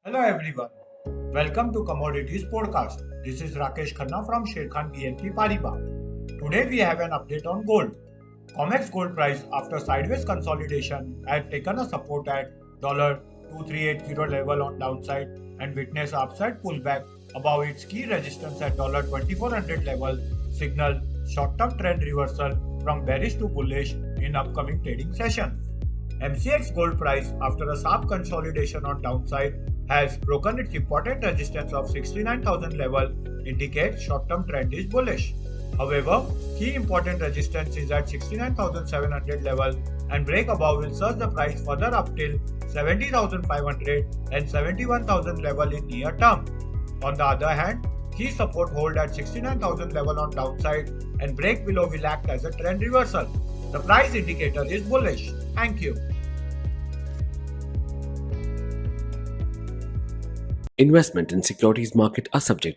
Hello everyone, welcome to Commodities Podcast. This is Rakesh Khanna from Sharekhan BNP Paribas. Today we have an update on gold. COMEX gold price after sideways consolidation had taken a support at $2380 level on downside and witnessed upside pullback above its key resistance at $2400 level, signal short-term trend reversal from bearish to bullish in upcoming trading sessions. MCX gold price after a sharp consolidation on downside has broken its important resistance of 69,000 level, indicates short-term trend is bullish. However, key important resistance is at 69,700 level and break above will surge the price further up till 70,500 and 71,000 level in near term. On the other hand, key support hold at 69,000 level on downside and break below will act as a trend reversal. The price indicator is bullish. Thank you. Investment in securities market are subject